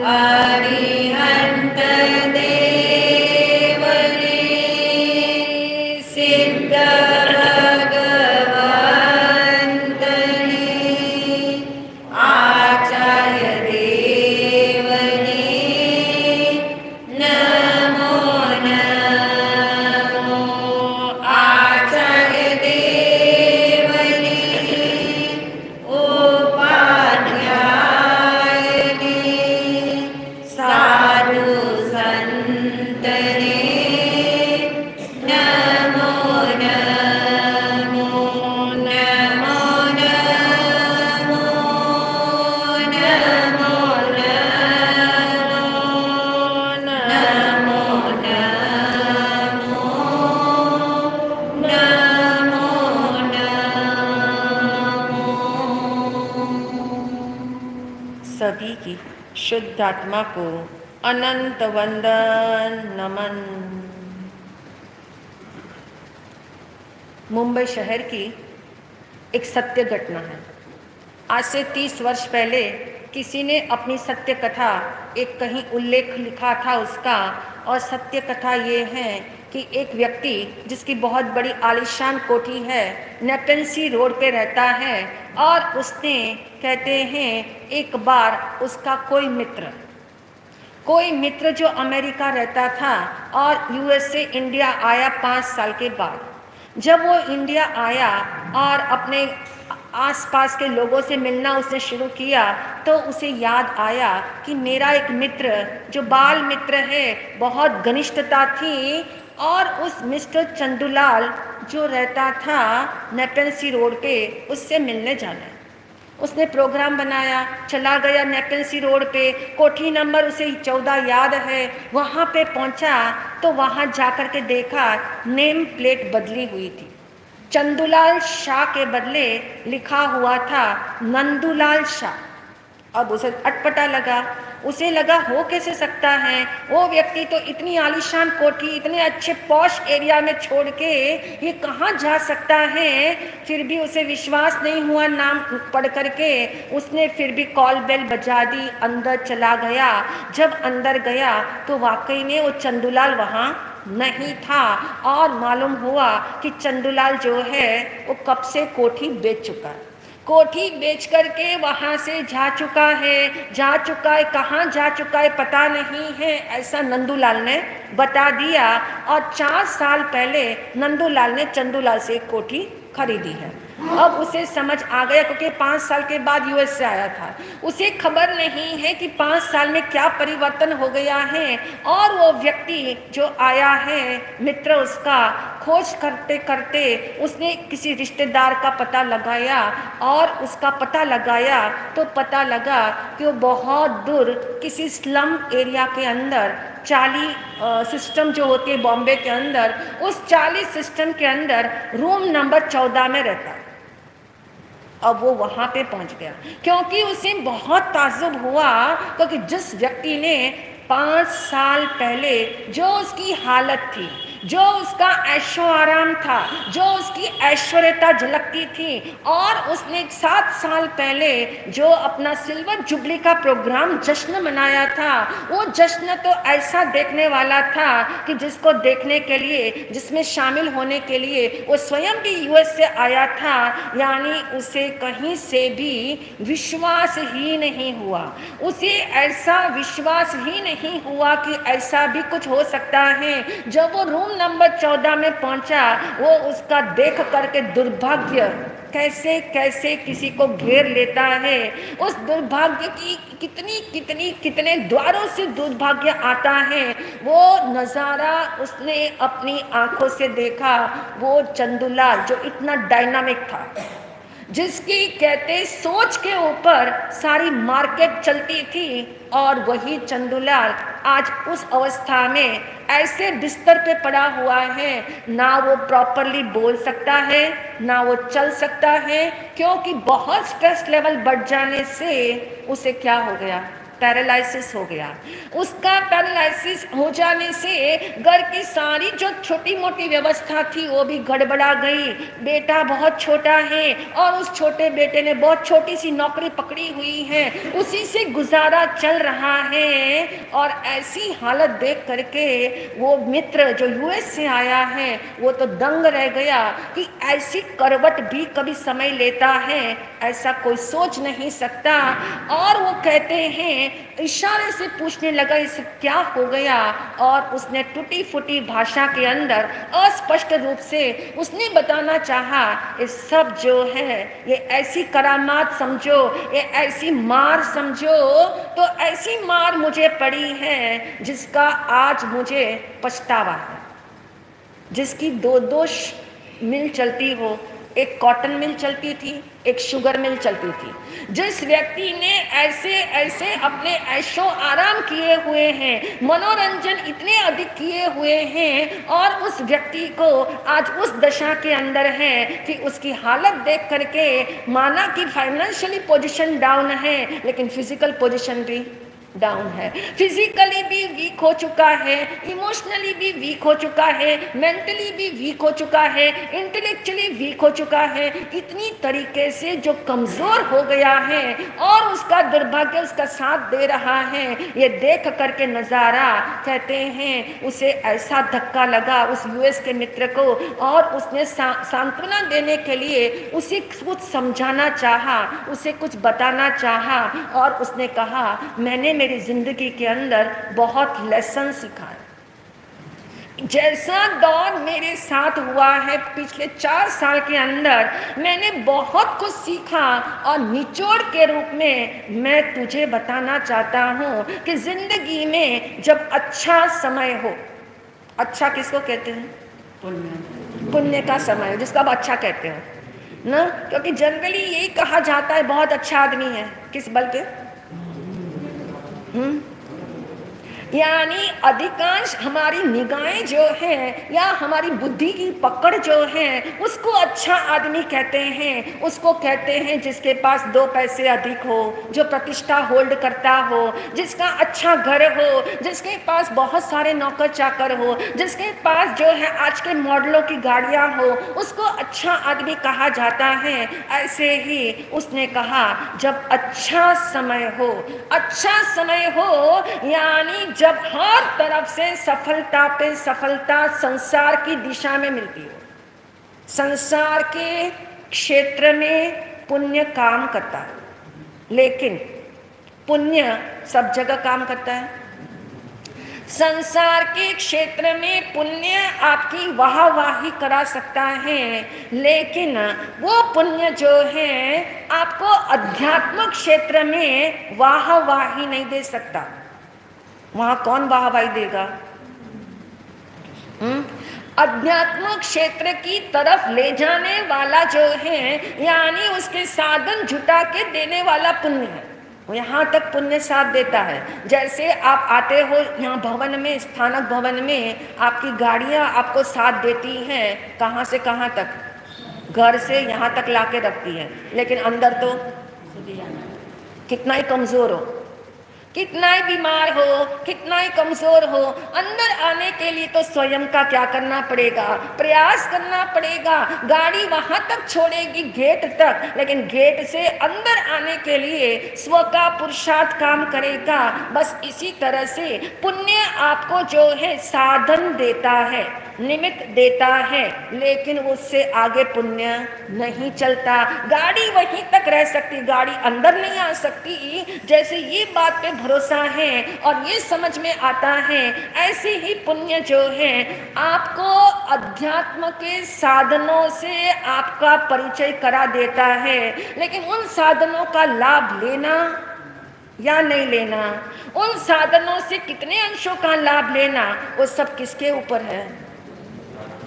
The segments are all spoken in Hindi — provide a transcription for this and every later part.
अरिहंत देवने सिद्ध भगवंतने आचार्य देवने नमो नमो। आचार्य देवने उपाध्यायने साधु संतने नमो नमो। नमो नमो नमो नमो नमो नमो नमो। सभी की शुद्ध आत्मा को अनंत वंदन नमन। मुंबई शहर की एक सत्य घटना है। आज से 30 वर्ष पहले किसी ने अपनी सत्य कथा एक कहीं उल्लेख लिखा था उसका, और सत्य कथा ये है कि एक व्यक्ति जिसकी बहुत बड़ी आलीशान कोठी है, नेपेंसी रोड पे रहता है, और उसने कहते हैं एक बार उसका कोई मित्र जो अमेरिका रहता था और यूएस से इंडिया आया 5 साल के बाद। जब वो इंडिया आया और अपने आसपास के लोगों से मिलना उसने शुरू किया, तो उसे याद आया कि मेरा एक मित्र जो बाल मित्र है, बहुत घनिष्ठता थी, और उस मिस्टर चंदूलाल जो रहता था नेपेंसी रोड पे, उससे मिलने जाना है। उसने प्रोग्राम बनाया, चला गया नेपेंसी रोड पे, कोठी नंबर उसे 14 याद है। वहाँ पे पहुँचा तो वहाँ जाकर के देखा नेम प्लेट बदली हुई थी। चंदूलाल शाह के बदले लिखा हुआ था नंदूलाल शाह। अब उसे अटपटा लगा, उसे लगा हो कैसे सकता है, वो व्यक्ति तो इतनी आलीशान कोठी इतने अच्छे पॉश एरिया में छोड़ के ये कहाँ जा सकता है। फिर भी उसे विश्वास नहीं हुआ नाम पढ़ करके। उसने फिर भी कॉल बेल बजा दी, अंदर चला गया। जब अंदर गया तो वाकई में वो चंदूलाल वहाँ नहीं था, और मालूम हुआ कि चंदूलाल जो है वो कब से कोठी बेच चुका है। कोठी बेच करके वहाँ से जा चुका है, कहाँ जा चुका है पता नहीं है, ऐसा नंदूलाल ने बता दिया। और 4 साल पहले नंदूलाल ने चंदूलाल से एक कोठी खरीदी है। अब उसे समझ आ गया, क्योंकि 5 साल के बाद यूएस से आया था। उसे खबर नहीं है कि 5 साल में क्या परिवर्तन हो गया है। और वो व्यक्ति जो आया है, मित्र उसका, खोज करते करते उसने किसी रिश्तेदार का पता लगाया, और उसका पता लगाया तो पता लगा कि वो बहुत दूर किसी स्लम एरिया के अंदर 40 सिस्टम जो होती है बॉम्बे के अंदर, उस 40 सिस्टम के अंदर रूम नंबर 14 में रहता है। अब वो वहाँ पे पहुँच गया, क्योंकि उसे बहुत ताज्जुब हुआ, क्योंकि जिस व्यक्ति ने 5 साल पहले जो उसकी हालत थी, जो उसका ऐशो आराम था, जो उसकी ऐश्वर्यता झलकती थी, और उसने 7 साल पहले जो अपना सिल्वर जुबली का प्रोग्राम जश्न मनाया था, वो जश्न तो ऐसा देखने वाला था कि जिसको देखने के लिए, जिसमें शामिल होने के लिए वो स्वयं भी यूएस से आया था। यानी उसे कहीं से भी विश्वास ही नहीं हुआ। उसे ऐसा विश्वास ही नहीं हुआ कि ऐसा भी कुछ हो सकता है। जब वो रूम नंबर 14 में पहुंचा, वो उसका देख करके दुर्भाग्य कैसे कैसे किसी को घेर लेता है। उस दुर्भाग्य की कितने द्वारों से दुर्भाग्य आता है, वो नज़ारा उसने अपनी आंखों से देखा। वो चंदूलाल जो इतना डायनामिक था, जिसकी कहते सोच के ऊपर सारी मार्केट चलती थी, और वही चंदूलाल आज उस अवस्था में ऐसे बिस्तर पे पड़ा हुआ है, ना वो प्रॉपरली बोल सकता है, ना वो चल सकता है, क्योंकि बहुत स्ट्रेस लेवल बढ़ जाने से उसे क्या हो गया, पैरालिसिस हो गया। उसका पैरालिसिस हो जाने से घर की सारी जो छोटी मोटी व्यवस्था थी वो भी गड़बड़ा गई। बेटा बहुत छोटा है और उस छोटे बेटे ने बहुत छोटी सी नौकरी पकड़ी हुई है, उसी से गुजारा चल रहा है। और ऐसी हालत देख करके वो मित्र जो यूएस से आया है वो तो दंग रह गया कि ऐसी करवट भी कभी समय लेता है, ऐसा कोई सोच नहीं सकता। और वो कहते हैं, इशारे से पूछने लगा इसे क्या हो गया, और उसने टूटी फूटी भाषा के अंदर अस्पष्ट रूप से उसने बताना चाहा, ये सब जो है ये ऐसी करामात समझो, ये ऐसी मार समझो, तो ऐसी मार मुझे पड़ी है जिसका आज मुझे पछतावा है। जिसकी दो मिल चलती हो, एक कॉटन मिल चलती थी, एक शुगर मिल चलती थी। जिस व्यक्ति ने ऐसे ऐसे अपने ऐशो आराम किए हुए हैं, मनोरंजन इतने अधिक किए हुए हैं, और उस व्यक्ति को आज उस दशा के अंदर है कि उसकी हालत देख करके माना कि फाइनेंशियली पोजीशन डाउन है लेकिन फिजिकल पोजीशन भी डाउन है। फिजिकली भी वीक हो चुका है, इमोशनली भी वीक हो चुका है, मेंटली भी वीक हो चुका है, इंटेलेक्चुअली वीक हो चुका है। इतनी तरीके से जो कमज़ोर हो गया है और उसका दुर्भाग्य उसका साथ दे रहा है, ये देख करके नज़ारा कहते हैं उसे ऐसा धक्का लगा उस यूएस के मित्र को, और उसने सांत्वना देने के लिए उसे कुछ समझाना चाहा, उसे कुछ बताना चाहा, और उसने कहा मैंने मेरी जिंदगी के अंदर बहुत लेसन सीखा है। जैसा दौर मेरे साथ हुआ है पिछले 4 साल के अंदर, मैंने बहुत कुछ सीखा, और निचोड़ के रूप में मैं तुझे बताना चाहता हूँ कि जिंदगी में जब अच्छा समय हो, अच्छा किसको कहते हैं? पुण्य का समय, जिसको आप अच्छा कहते हो ना, क्योंकि जनरली यही कहा जाता है बहुत अच्छा आदमी है, किस बल पे? यानी अधिकांश हमारी निगाहें जो हैं या हमारी बुद्धि की पकड़ जो है उसको अच्छा आदमी कहते हैं। उसको कहते हैं जिसके पास 2 पैसे अधिक हो, जो प्रतिष्ठा होल्ड करता हो, जिसका अच्छा घर हो, जिसके पास बहुत सारे नौकर चाकर हो, जिसके पास जो है आज के मॉडलों की गाड़ियां हो, उसको अच्छा आदमी कहा जाता है। ऐसे ही उसने कहा जब अच्छा समय हो, अच्छा समय हो यानी जब हर तरफ से सफलता पे सफलता संसार की दिशा में मिलती हो, संसार के क्षेत्र में पुण्य काम करता है, लेकिन पुण्य सब जगह काम करता है। संसार के क्षेत्र में पुण्य आपकी वाहवाही करा सकता है, लेकिन वो पुण्य जो है आपको अध्यात्मिक क्षेत्र में वाहवाही नहीं दे सकता। वहां कौन वाहवाही देगा? अध्यात्मिक क्षेत्र की तरफ ले जाने वाला जो है, यानी उसके साधन जुटा के देने वाला पुण्य है, यहाँ तक पुण्य साथ देता है। जैसे आप आते हो यहाँ भवन में, स्थानक भवन में, आपकी गाड़ियाँ आपको साथ देती हैं, कहाँ से कहाँ तक, घर से यहाँ तक लाके रखती है, लेकिन अंदर तो कितना ही कमज़ोर हो, कितना ही बीमार हो, कितना ही कमज़ोर हो, अंदर आने के लिए तो स्वयं का क्या करना पड़ेगा? प्रयास करना पड़ेगा। गाड़ी वहाँ तक छोड़ेगी गेट तक, लेकिन गेट से अंदर आने के लिए स्व का पुरुषार्थ काम करेगा। बस इसी तरह से पुण्य आपको जो है साधन देता है, निमित्त देता है, लेकिन उससे आगे पुण्य नहीं चलता। गाड़ी वहीं तक रह सकती, गाड़ी अंदर नहीं आ सकती। जैसे ये बात पे भरोसा है और ये समझ में आता है, ऐसे ही पुण्य जो है आपको अध्यात्म के साधनों से आपका परिचय करा देता है, लेकिन उन साधनों का लाभ लेना या नहीं लेना, उन साधनों से कितने अंशों का लाभ लेना, वो सब किसके ऊपर है?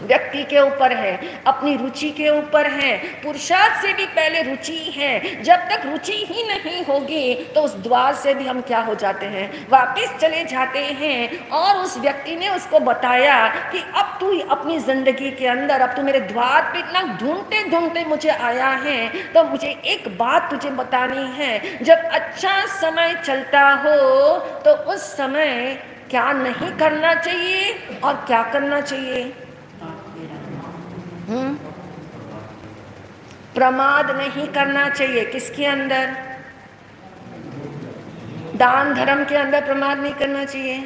व्यक्ति के ऊपर है, अपनी रुचि के ऊपर है। पुरुषार्थ से भी पहले रुचि है। जब तक रुचि ही नहीं होगी तो उस द्वार से भी हम क्या हो जाते हैं, वापस चले जाते हैं। और उस व्यक्ति ने उसको बताया कि अब तू अपनी जिंदगी के अंदर, अब तू मेरे द्वार पे इतना ढूंढते ढूंढते मुझे आया है, तो मुझे एक बात तुझे बतानी है। जब अच्छा समय चलता हो तो उस समय क्या नहीं करना चाहिए और क्या करना चाहिए? प्रमाद नहीं करना चाहिए। किसके अंदर? दान धर्म के अंदर प्रमाद नहीं करना चाहिए।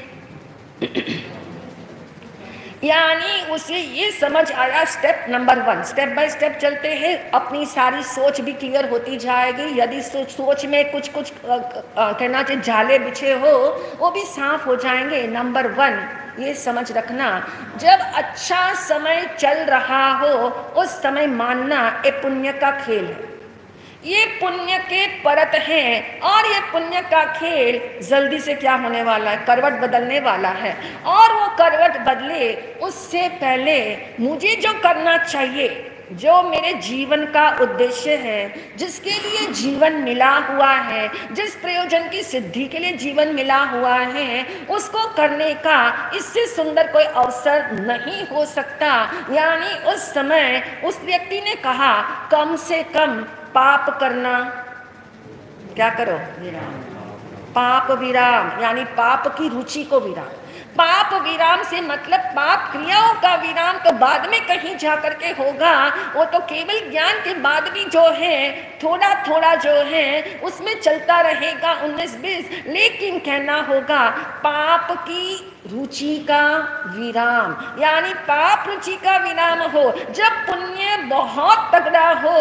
यानी उसे ये समझ आया, step number 1, step by step चलते हैं, अपनी सारी सोच भी क्लियर होती जाएगी। यदि सोच में कुछ कहना चाहिए जाले बिछे हो, वो भी साफ हो जाएंगे। नंबर 1 ये समझ रखना, जब अच्छा समय चल रहा हो उस समय मानना ये पुण्य का खेल है, ये पुण्य के परत हैं। और ये पुण्य का खेल जल्दी से क्या होने वाला है, करवट बदलने वाला है। और वो करवट बदले उससे पहले मुझे जो करना चाहिए, जो मेरे जीवन का उद्देश्य है, जिसके लिए जीवन मिला हुआ है, जिस प्रयोजन की सिद्धि के लिए जीवन मिला हुआ है, उसको करने का इससे सुंदर कोई अवसर नहीं हो सकता। यानी उस समय उस व्यक्ति ने कहा कम से कम पाप करना, क्या करो? पाप विराम, यानी पाप की रुचि को विराम। पाप विराम से मतलब पाप क्रियाओं का विराम तो बाद में कहीं जाकर के होगा, वो तो केवल ज्ञान के बाद भी जो है थोड़ा थोड़ा जो है उसमें चलता रहेगा 19-20। लेकिन कहना होगा पाप की रुचि का विराम, यानी पाप रुचि का विराम हो। जब पुण्य बहुत तगड़ा हो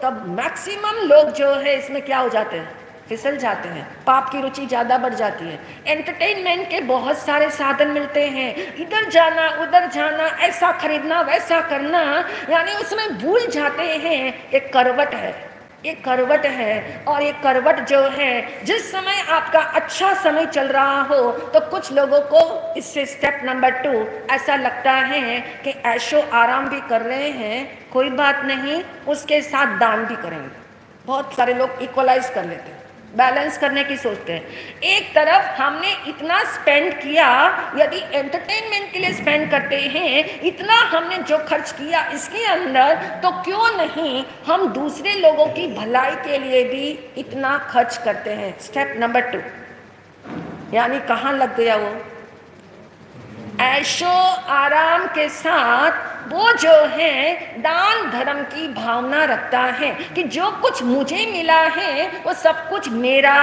तब मैक्सिमम लोग जो है इसमें क्या हो जाते हैं, फिसल जाते हैं। पाप की रुचि ज़्यादा बढ़ जाती है। एंटरटेनमेंट के बहुत सारे साधन मिलते हैं, इधर जाना उधर जाना, ऐसा खरीदना वैसा करना, यानी उसमें भूल जाते हैं एक करवट है, एक करवट है। और ये करवट जो है, जिस समय आपका अच्छा समय चल रहा हो तो कुछ लोगों को इससे स्टेप नंबर 2 ऐसा लगता है कि ऐशो आराम भी कर रहे हैं, कोई बात नहीं, उसके साथ दान भी करेंगे। बहुत सारे लोग इक्वलाइज कर लेते हैं, बैलेंस करने की सोचते हैं। एक तरफ हमने इतना स्पेंड किया, यदि एंटरटेनमेंट के लिए स्पेंड करते हैं, इतना हमने जो खर्च किया इसके अंदर, तो क्यों नहीं हम दूसरे लोगों की भलाई के लिए भी इतना खर्च करते हैं। स्टेप नंबर 2 यानी कहाँ लग गया वो, ऐशो आराम के साथ वो जो है दान धर्म की भावना रखता है कि जो कुछ मुझे मिला है वो सब कुछ मेरा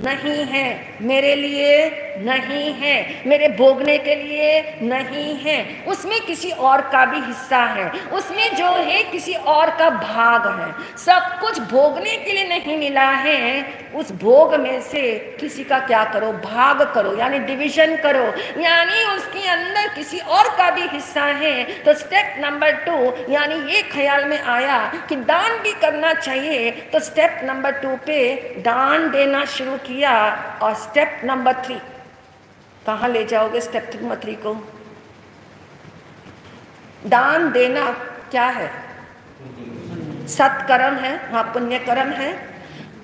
नहीं है, मेरे लिए नहीं है, मेरे भोगने के लिए नहीं है, उसमें किसी और का भी हिस्सा है, उसमें जो है किसी और का भाग है। सब कुछ भोगने के लिए नहीं मिला है, उस भोग में से किसी का क्या करो, भाग करो, यानी डिवीजन करो, यानी उसके अंदर किसी और का भी हिस्सा है। तो स्टेप नंबर 2 यानी ये ख्याल में आया कि दान भी करना चाहिए, तो स्टेप नंबर 2 पे दान देना शुरू किया। और स्टेप नंबर 3 कहाँ ले जाओगे? स्टेप नंबर 3 को दान देना क्या है? सत्कर्म है, हाँ पुण्य कर्म है।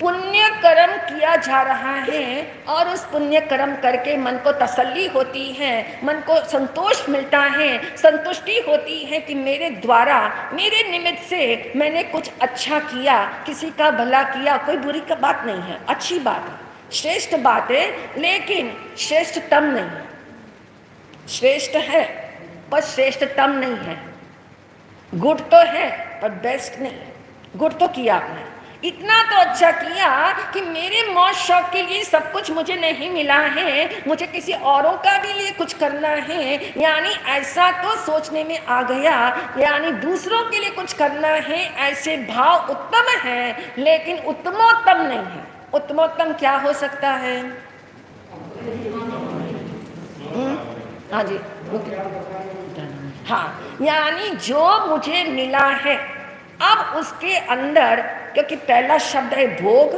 पुण्य कर्म किया जा रहा है और उस पुण्य कर्म करके मन को तसल्ली होती है, मन को संतोष मिलता है, संतुष्टि होती है कि मेरे द्वारा, मेरे निमित्त से मैंने कुछ अच्छा किया, किसी का भला किया। कोई बुरी का बात नहीं है, अच्छी बात है, श्रेष्ठ बात है, लेकिन श्रेष्ठतम नहीं है। श्रेष्ठ है पर श्रेष्ठतम नहीं है। गुड तो है पर बेस्ट नहीं है। गुड तो किया आपने, इतना तो अच्छा किया कि मेरे मौज शौक के लिए सब कुछ मुझे नहीं मिला है, मुझे किसी औरों का भी लिए कुछ करना है, यानी ऐसा तो सोचने में आ गया, यानी दूसरों के लिए कुछ करना है, ऐसे भाव उत्तम है, लेकिन उत्तमोत्तम नहीं है। उत्तमोत्तम क्या हो सकता है? हाँ जी, हाँ, यानी जो मुझे मिला है अब उसके अंदर, क्योंकि पहला शब्द है भोग,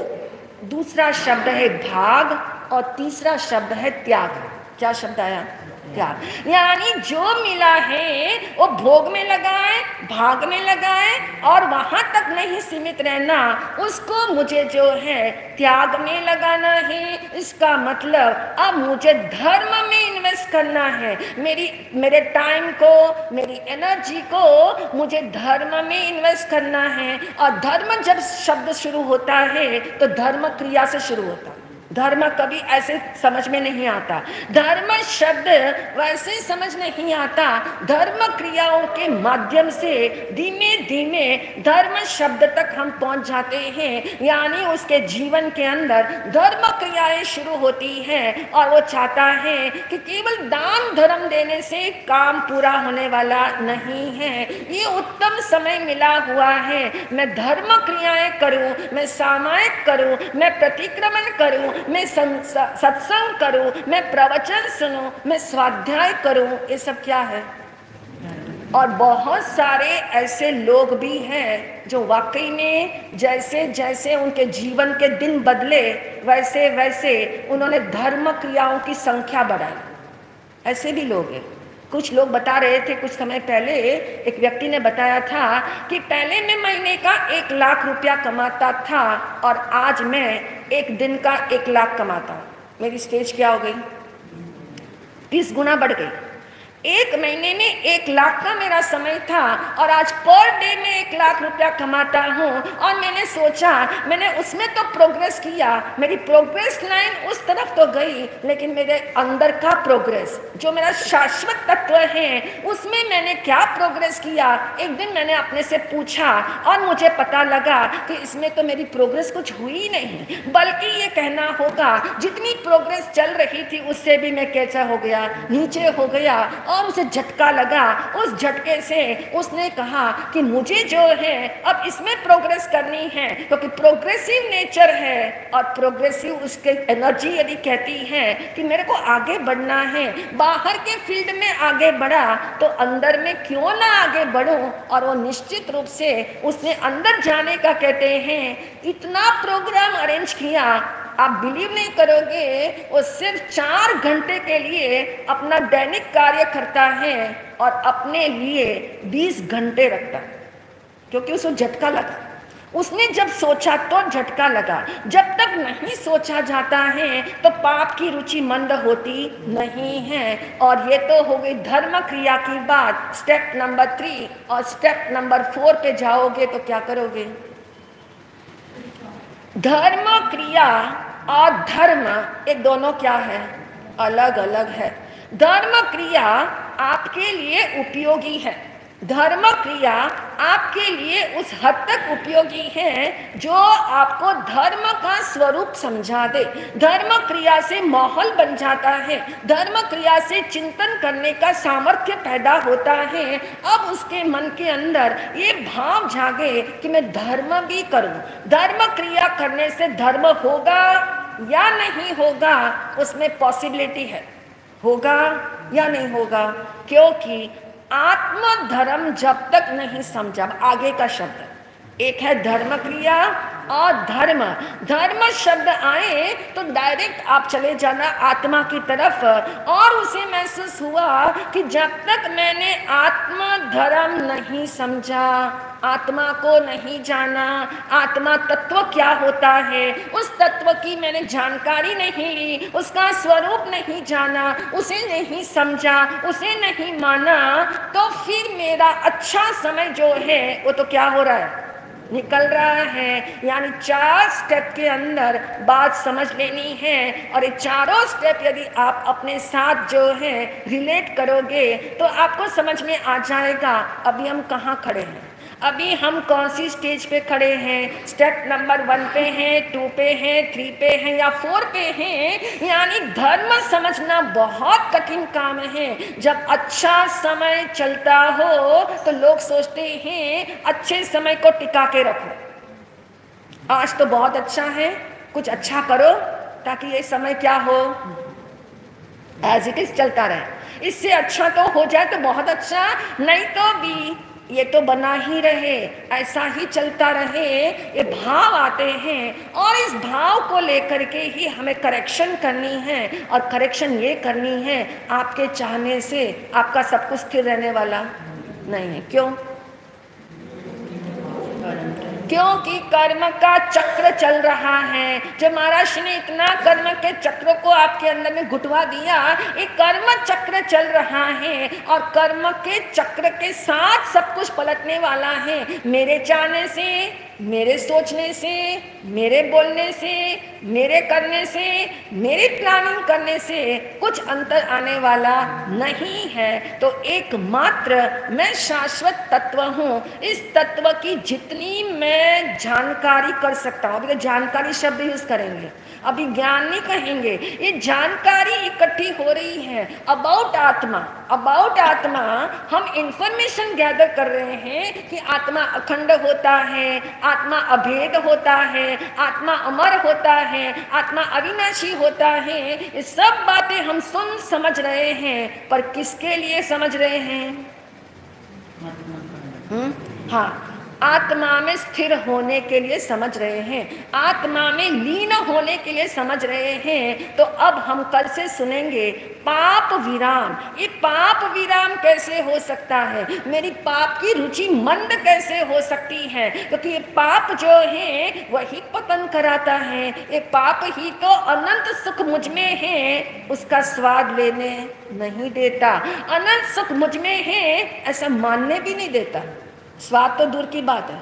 दूसरा शब्द है भाग और तीसरा शब्द है त्याग। क्या शब्द आया? त्याग। यानी जो मिला है वो भोग में लगाए, भाग में लगाए और वहां तक नहीं सीमित रहना, उसको मुझे जो है त्याग में लगाना है। इसका मतलब अब मुझे धर्म में इन्वेस्ट करना है, मेरे टाइम को, मेरी एनर्जी को मुझे धर्म में इन्वेस्ट करना है। और धर्म जब शब्द शुरू होता है तो धर्म क्रिया से शुरू होता है। धर्म कभी ऐसे समझ में नहीं आता, धर्म शब्द वैसे समझ नहीं आता। धर्म क्रियाओं के माध्यम से धीमे धीमे धर्म शब्द तक हम पहुंच जाते हैं। यानी उसके जीवन के अंदर धर्म क्रियाएं शुरू होती हैं और वो चाहता है कि केवल दान धर्म देने से काम पूरा होने वाला नहीं है। ये उत्तम समय मिला हुआ है, मैं धर्म क्रियाएं करूं, मैं सामायिक करूं, मैं प्रतिक्रमण करूं, मैं सत्संग करूं, मैं प्रवचन सुनूं, मैं स्वाध्याय करूं। ये सब क्या है? और बहुत सारे ऐसे लोग भी हैं जो वाकई में जैसे जैसे उनके जीवन के दिन बदले वैसे वैसे उन्होंने धर्म क्रियाओं की संख्या बढ़ाई। ऐसे भी लोग हैं। कुछ लोग बता रहे थे कुछ समय पहले, एक व्यक्ति ने बताया था कि पहले मैं महीने का 1 लाख रुपया कमाता था और आज मैं एक दिन का 1 लाख कमाता हूँ। मेरी स्टेज क्या हो गई? 30 गुना बढ़ गई। 1 महीने में 1 लाख का मेरा समय था और आज पर डे में 1 लाख रुपया कमाता हूँ। और मैंने सोचा, मैंने उसमें तो प्रोग्रेस किया, मेरी प्रोग्रेस लाइन उस तरफ तो गई, लेकिन मेरे अंदर का प्रोग्रेस जो मेरा शाश्वत तत्व है उसमें मैंने क्या प्रोग्रेस किया? एक दिन मैंने अपने से पूछा और मुझे पता लगा कि इसमें तो मेरी प्रोग्रेस कुछ हुई नहीं, बल्कि ये कहना होगा जितनी प्रोग्रेस चल रही थी उससे भी मैं कैसा हो गया, नीचे हो गया। और उसे झटका लगा। उस झटके से उसने कहा कि मुझे जो है अब इसमें प्रोग्रेस करनी है, क्योंकि प्रोग्रेसिव नेचर है और प्रोग्रेसिव उसके एनर्जी यदि कहती है कि मेरे को आगे बढ़ना है, बाहर के फील्ड में आगे बढ़ा तो अंदर में क्यों ना आगे बढ़ूं। और वो निश्चित रूप से उसने अंदर जाने का कहते हैं इतना प्रोग्राम अरेंज किया, आप बिलीव नहीं करोगे, वो सिर्फ 4 घंटे के लिए अपना दैनिक कार्य करता है और अपने लिए 20 घंटे रखता है, क्योंकि उसको झटका लगा। उसने जब सोचा तो झटका लगा। जब तक नहीं सोचा जाता है तो पाप की रुचि मंद होती नहीं है। और ये तो हो गई धर्म क्रिया की बात, स्टेप नंबर 3। और स्टेप नंबर 4 पे जाओगे तो क्या करोगे? धर्म क्रिया और धर्म ये दोनों क्या है? अलग अलग है। धर्म क्रिया आपके लिए उपयोगी है, धर्म क्रिया आपके लिए उस हद तक उपयोगी है जो आपको धर्म का स्वरूप समझा दे। धर्म क्रिया से माहौल बन जाता है, धर्म क्रिया से चिंतन करने का सामर्थ्य पैदा होता है। अब उसके मन के अंदर ये भाव जागे कि मैं धर्म भी करूं। धर्म क्रिया करने से धर्म होगा या नहीं होगा, उसमें पॉसिबिलिटी है, होगा या नहीं होगा। क्योंकि आत्म धर्म जब तक नहीं समझा, आगे का शब्द एक है धर्म क्रिया और धर्म। धर्म शब्द आए तो डायरेक्ट आप चले जाना आत्मा की तरफ। और उसे महसूस हुआ कि जब तक मैंने आत्म धर्म नहीं समझा, आत्मा को नहीं जाना, आत्मा तत्व क्या होता है उस तत्व की मैंने जानकारी नहीं ली, उसका स्वरूप नहीं जाना, उसे नहीं समझा, उसे नहीं माना, तो फिर मेरा अच्छा समय जो है वो तो क्या हो रहा है? निकल रहा है। यानी 4 स्टेप के अंदर बात समझ लेनी है। और ये चारों स्टेप यदि आप अपने साथ जो है रिलेट करोगे तो आपको समझ में आ जाएगा अभी हम कहाँ खड़े हैं, अभी हम कौन सी स्टेज पे खड़े हैं। स्टेप नंबर 1 पे हैं, 2 पे हैं, 3 पे हैं या 4 पे हैं। यानी धर्म समझना बहुत कठिन काम है। जब अच्छा समय चलता हो तो लोग सोचते हैं अच्छे समय को टिका के रखो। आज तो बहुत अच्छा है, कुछ अच्छा करो ताकि ये समय क्या हो, एज इट इज चलता रहे। इससे अच्छा तो हो जाए तो बहुत अच्छा, नहीं तो भी ये तो बना ही रहे, ऐसा ही चलता रहे, ये भाव आते हैं और इस भाव को लेकर के ही हमें करेक्शन करनी है। और करेक्शन ये करनी है, आपके चाहने से आपका सब कुछ स्थिर रहने वाला नहीं है। क्यों? क्योंकि कर्म का चक्र चल रहा है। जब महाराज ने इतना कर्म के चक्र को आपके अंदर में घुटवा दिया, एक कर्म चक्र चल रहा है और कर्म के चक्र के साथ सब कुछ पलटने वाला है। मेरे चाहने से, मेरे सोचने से, मेरे बोलने से, मेरे करने से, मेरे प्लानिंग करने से कुछ अंतर आने वाला नहीं है। तो एकमात्र मैं शाश्वत तत्व हूँ। इस तत्व की जितनी मैं जानकारी कर सकता हूँ, अभी तो जानकारी शब्द यूज करेंगे, अभी ज्ञान नहीं कहेंगे, ये जानकारी इकट्ठी हो रही है अबाउट आत्मा। अबाउट आत्मा हम इंफॉर्मेशन गैदर कर रहे हैं कि आत्मा अखंड होता है, आत्मा अभेद होता है, आत्मा अमर होता है, आत्मा अविनाशी होता है। ये सब बातें हम सुन समझ रहे हैं, पर किसके लिए समझ रहे हैं? हाँ, आत्मा में स्थिर होने के लिए समझ रहे हैं, आत्मा में लीन होने के लिए समझ रहे हैं। तो अब हम कल से सुनेंगे पाप विराम। ये पाप विराम कैसे हो सकता है? मेरी पाप की रुचि मंद कैसे हो सकती है? क्योंकि ये पाप जो है वही पतन कराता है। ये पाप ही तो अनंत सुख मुझ में है, उसका स्वाद लेने नहीं देता। अनंत सुख मुझ में है ऐसा मानने भी नहीं देता। स्वाद तो दूर की बात है,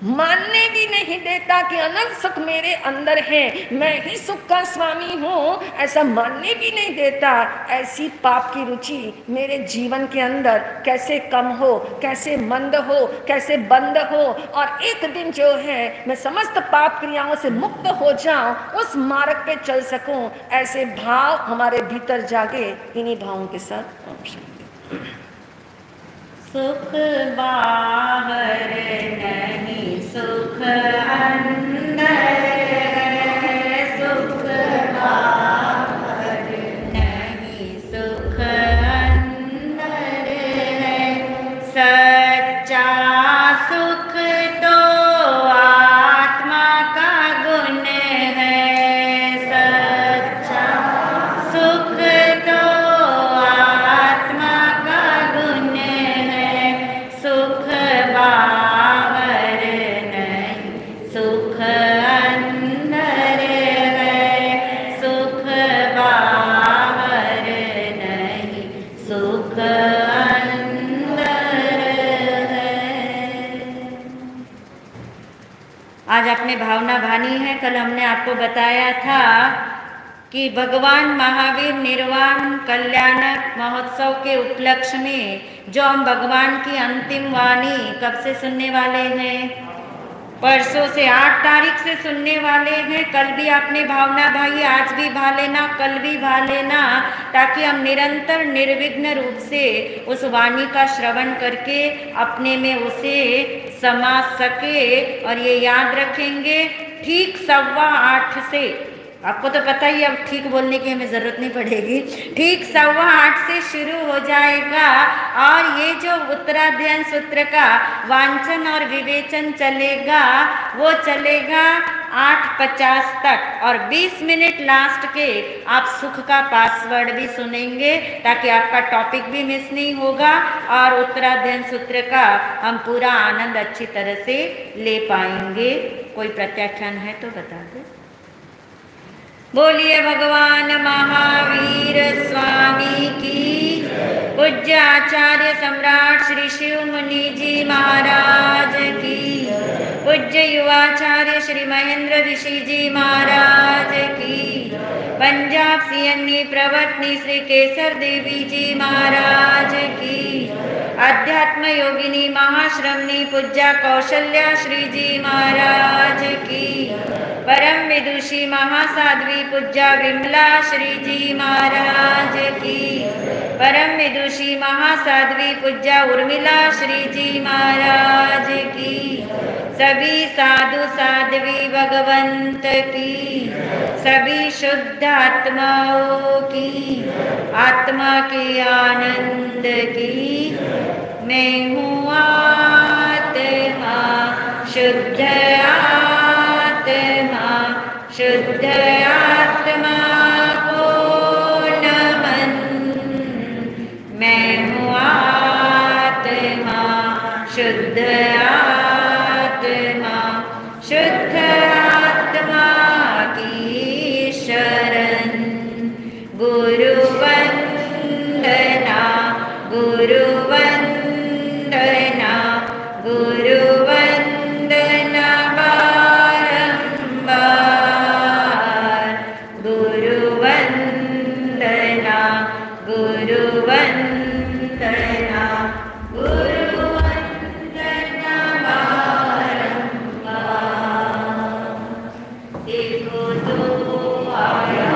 मानने भी नहीं देता कि अनंत सुख मेरे अंदर है, मैं ही सुख का स्वामी हूँ, ऐसा मानने भी नहीं देता। ऐसी पाप की रुचि मेरे जीवन के अंदर कैसे कम हो, कैसे मंद हो, कैसे बंद हो, और एक दिन जो है मैं समस्त पाप क्रियाओं से मुक्त हो जाऊं, उस मार्ग पे चल सकूं। ऐसे भाव हमारे भीतर जागे। इन्हीं भावों के साथ सुख बाहर नहीं, सुख अंदर है। सुख बाहर नहीं, सुख अंदर है। सच्चा सुख तो आत्मा का गुण है। सच्चा सुख तो आत्मा का गुण है। सुख बाहर नहीं, सुख अंदर है। सुख बाहर नहीं, सुख अंदर है। आज अपने भावना भानी है। कल हमने आपको बताया था कि भगवान महावीर निर्वाण कल्याणक महोत्सव के उपलक्ष्य में जो हम भगवान की अंतिम वाणी कब से सुनने वाले हैं? परसों से 8 तारीख से सुनने वाले हैं। कल भी आपने भावना भाई, आज भी भा लेना, कल भी भा लेना, ताकि हम निरंतर निर्विघ्न रूप से उस वाणी का श्रवण करके अपने में उसे समा सके। और ये याद रखेंगे, ठीक 8:15 से, आपको तो पता ही, अब ठीक बोलने की हमें ज़रूरत नहीं पड़ेगी, ठीक 8:15 से शुरू हो जाएगा। और ये जो उत्तराध्ययन सूत्र का वांचन और विवेचन चलेगा, वो चलेगा 8:50 तक। और 20 मिनट लास्ट के आप सुख का पासवर्ड भी सुनेंगे, ताकि आपका टॉपिक भी मिस नहीं होगा और उत्तराध्ययन सूत्र का हम पूरा आनंद अच्छी तरह से ले पाएंगे। कोई प्रत्याख्यान है तो बता दें। बोलिए भगवान महावीर स्वामी की। पूज्य आचार्य सम्राट श्री शिव मुनि जी महाराज की। पूज्य युवाचार्य श्री महेंद्र ऋषि जी महाराज की। पंजाब सीएनई प्रवर्तनी श्री केसर देवी जी महाराज की। अध्यात्म योगिनी महाश्रमणी पूज्या कौशल्या श्री जी महाराज की। परम विदुषी महासाध्वी पूज्या विमला श्री जी महाराज की। परम विदुषी महासाध्वी पूज्या उर्मिला श्री जी महाराज की। सभी साधु साध्वी भगवंत की। सभी शुद्ध आत्माओं की आत्मा के आनंद की। मैं हूँ शुद्ध आत्मा शुद्ध आत्मा को नमन। मैं हूँ आत्मा शुद्ध आत्मा शुद्ध आत्मा की शरण। गुरु वंदना गुरु वंदना गुरु वंदना बारंबार। गुरु वंदना गुरु वंदना गुरु वंदना बारंबार। देखो तो आया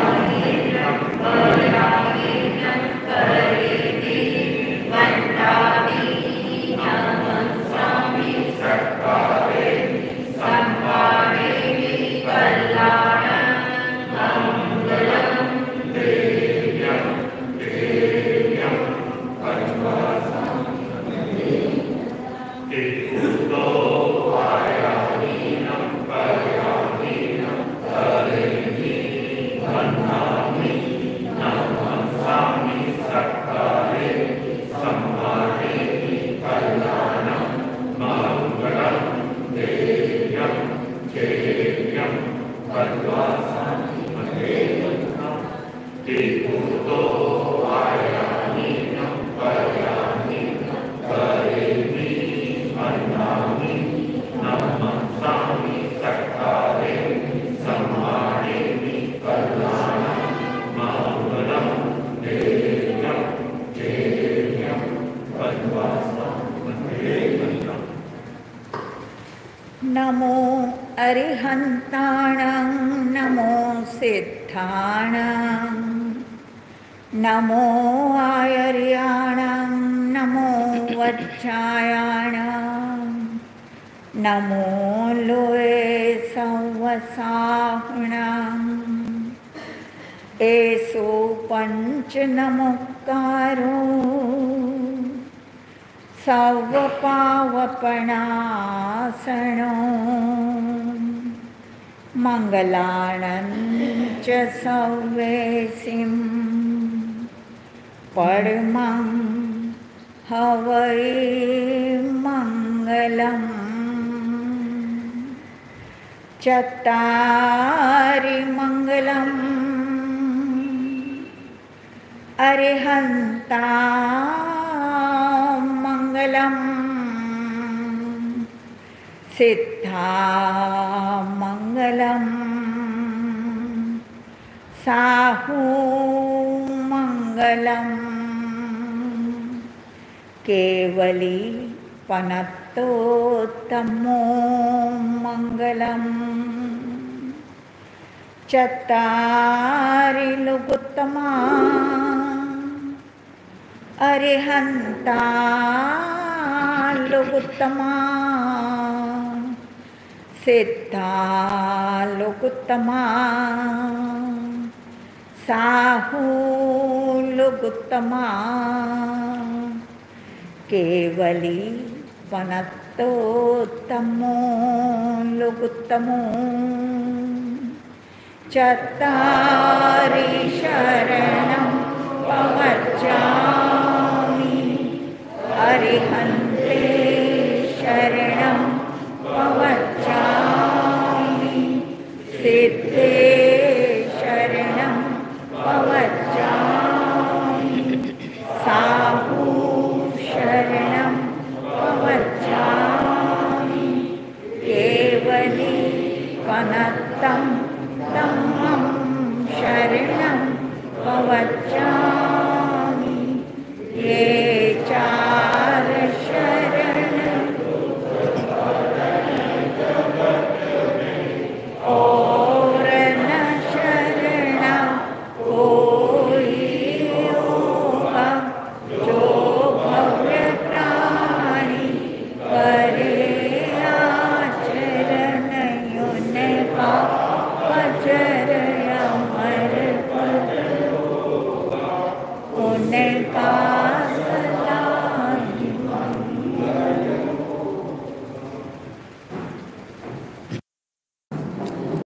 नमो अरिहन्ताणं नमो सिद्धाणं नमो आयर्याणं नमो वज्रायाणं नमो लोये संवसाहणं। एषु पञ्चनमोक्कारो सर्वपावपणासनो मङ्गलानं च सर्वेसिं परमं हवै मङ्गलम्। चत्तारि मङ्गलम् अरिहन्ता मङ्गलम् सिद्धा मङ्गलम् साहू मङ्गलम् केवली पनत्तोत्तमो मङ्गलम्। चत्तारि लघुत्तमा अरिहन्ता लघुत्तमा सिद्धा लघुत्तमा साहू लघुत्तमा केवली पनत्तोत्तमो लघुत्तमो। चत्तारि शरणं प्रवचामि अरिहन्ते शरणं प्रवचामि सिद्धे शरणं प्रवचामि साहू शरणं प्रवचामि केवली पनत्तं तमं शरणं प्रवचामि। ये चार शरण और न शरण कोई होगा जो भव्य प्राणी करे आचरण युने का पचर अमर उनका